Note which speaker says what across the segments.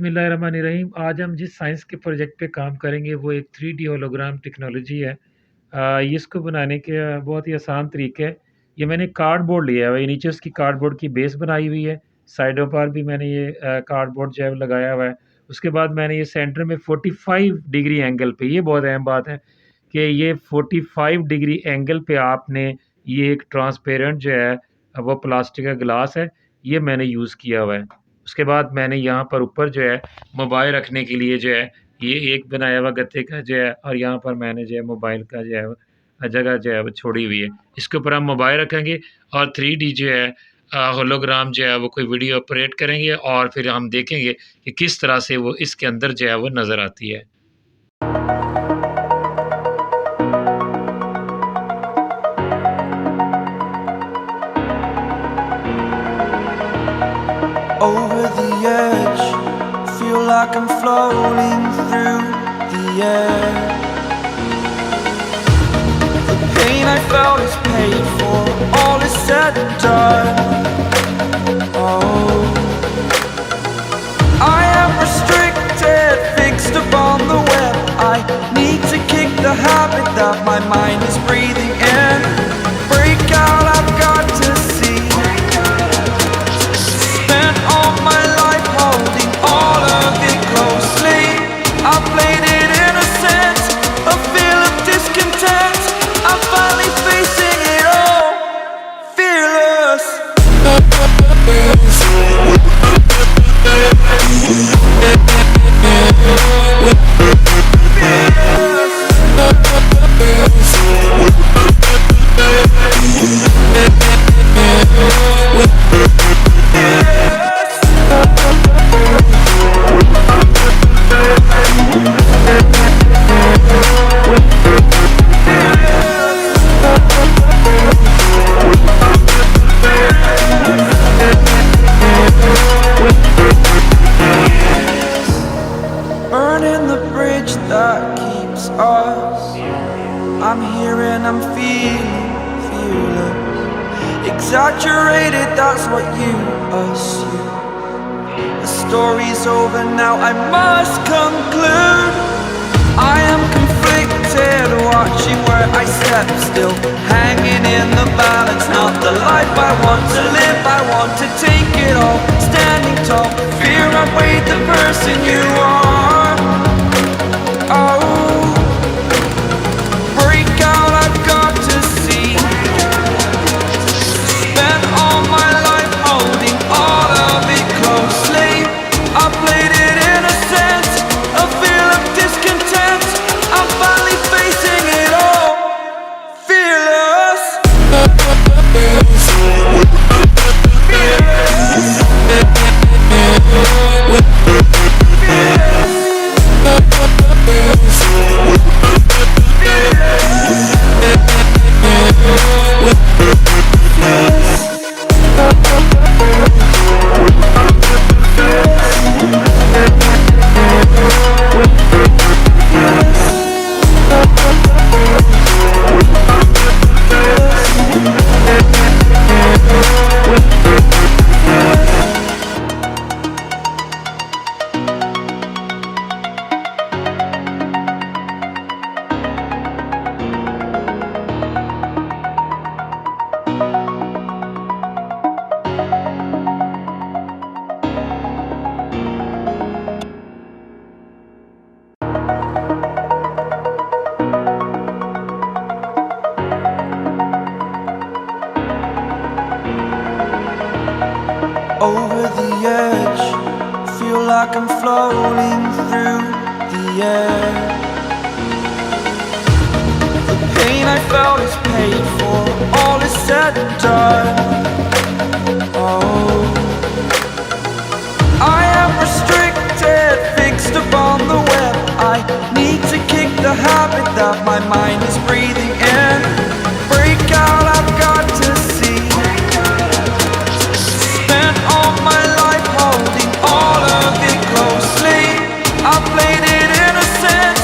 Speaker 1: बिस्मिल्लाहिर्रहमानिर्रहीम। आज हम जिस साइंस के प्रोजेक्ट पे काम करेंगे वो एक 3D होलोग्राम टेक्नोलॉजी है। इसको बनाने के बहुत ही आसान तरीके है। ये मैंने कार्डबोर्ड लिया है, ये नीचे उसकी कार्डबोर्ड की बेस बनाई हुई है, साइडों पर भी मैंने ये कार्डबोर्ड जो है लगाया हुआ है। उसके बाद मैंने ये सेंटर में 45 डिग्री एंगल पे, ये बहुत अहम बात है कि ये 45 डिग्री एंगल पे आपने ये एक ट्रांसपेरेंट जो है वो प्लास्टिक का गिलास है, ये मैंने यूज़ किया हुआ है। उसके बाद मैंने यहाँ पर ऊपर जो है मोबाइल रखने के लिए जो है ये एक बनाया हुआ गत्ते का जो है, और यहाँ पर मैंने जो है मोबाइल का जो है जगह जो है वो छोड़ी हुई है। इसके ऊपर हम मोबाइल रखेंगे और 3D जो है होलोग्राम जो है वो कोई वीडियो ऑपरेट करेंगे और फिर हम देखेंगे कि किस तरह से वो इसके अंदर जो है वो नज़र आती है।
Speaker 2: Over the edge, feel like I'm floating through the air. The pain I felt is paid for, all is said and done. Oh, I am restricted, fixed upon the web. I need to kick the habit that my mind is breathing in. Break out, I've got to see. All my life holding all of it closely. I played it innocent, a feel of discontent. I'm finally facing it all, fearless. Burning the bridge that keeps us. I'm here and I'm feeling fearless. Exaggerated, that's what you assume. The story's over now, I must conclude. I am conflicted, watching where I step still, hanging in the balance. Not the life I want to live, I want to take it all. Standing tall, fear outweighed the person you are. Oh, break out, I've got to see. Spent all my life holding all of it closely. I played it innocent, a feel of discontent. I'm finally facing it all, fearless. Over the edge, feel like I'm floating through the air. The pain I felt is paid for, all is said and done. Oh, I am restricted, fixed upon the web. I need to kick the habit that my mind is breathing in. Break out, I've got to see. Spent all my life holding all of it closely. I played it innocent,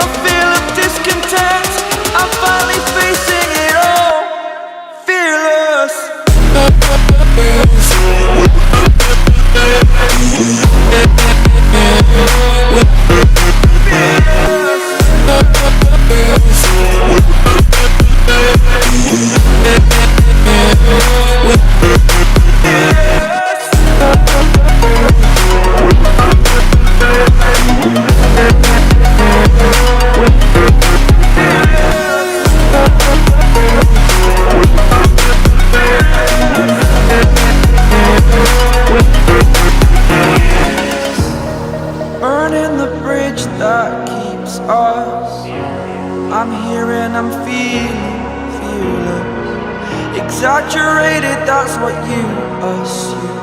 Speaker 2: a feel of discontent. I'm finally facing it all, fearless.
Speaker 3: We'll be right back.
Speaker 2: burning the bridge that keeps us. I'm here and I'm feeling fearless. Exaggerated, that's what you assume.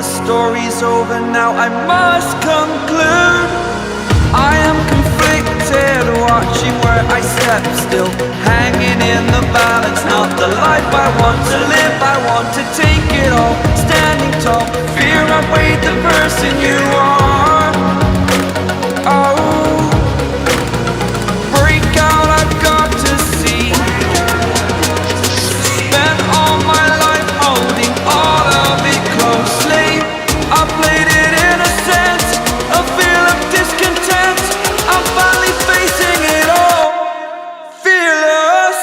Speaker 2: The story's over now, I must conclude. I am conflicted, watching where I step still, hanging in the balance. Not the life I want to live, I want to take it all. Standing tall, fear outweighed the person you are. Oh, break out, I've got to see. Spent all my life holding all of it closely. I played it innocent, a feel of discontent. I'm finally facing it all, fearless.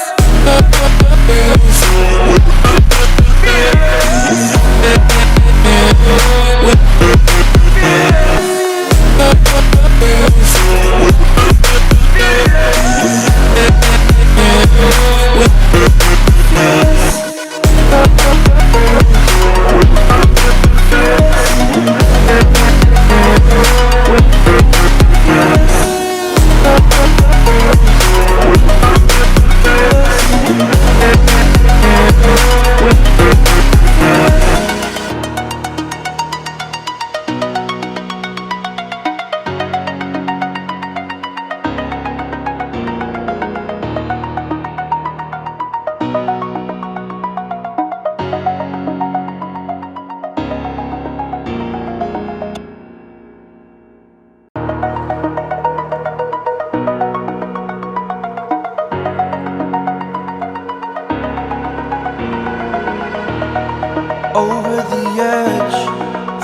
Speaker 2: Over the edge,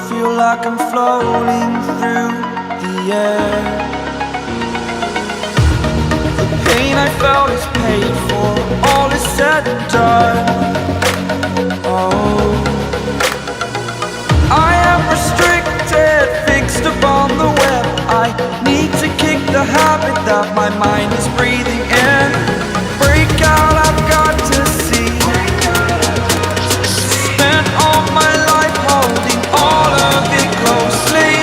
Speaker 2: feel like I'm floating through the air. The pain I felt is paid for, all is said and done. Oh, I am restricted, fixed upon the web. I need to kick the habit that my mind is breathing in. Break out, I've got to see. Spent all my life holding all of it closely.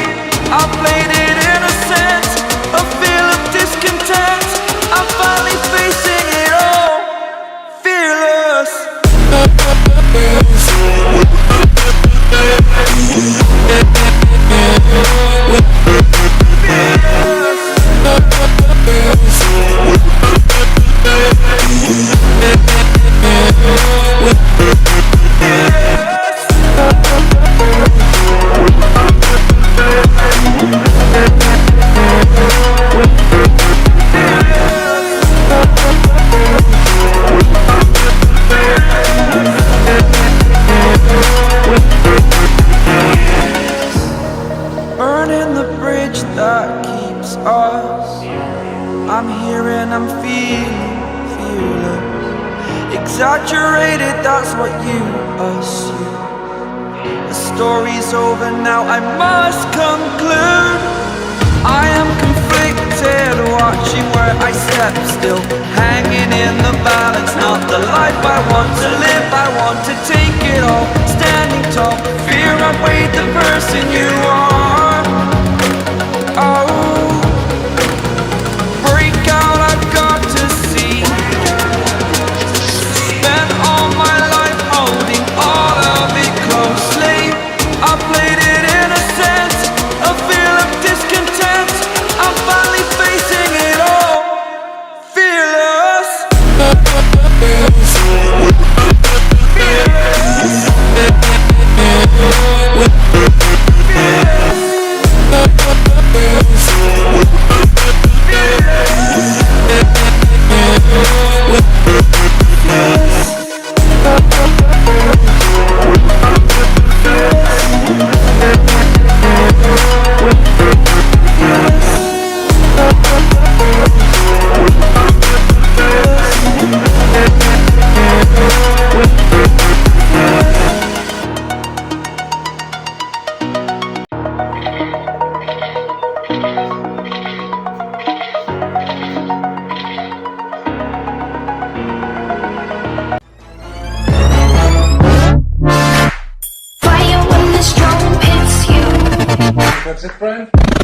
Speaker 2: I played it innocent, a feel of discontent. I'm finally facing it all, fearless. Burning the bridge that keeps us. I'm here and I'm feeling fearless. Exaggerated, that's what you assume. The story's over now, I must conclude. I am conflicted, watching where I step still, hanging in the balance. Not the life I want to live, I want to take it all. Standing tall, fear outweighed the person you are. Oh, break out, I've got to see. Spent all my life holding all of it closely. I played it innocent, a feel of discontent. I'm finally facing it all, fearless.
Speaker 3: That's it, Brian?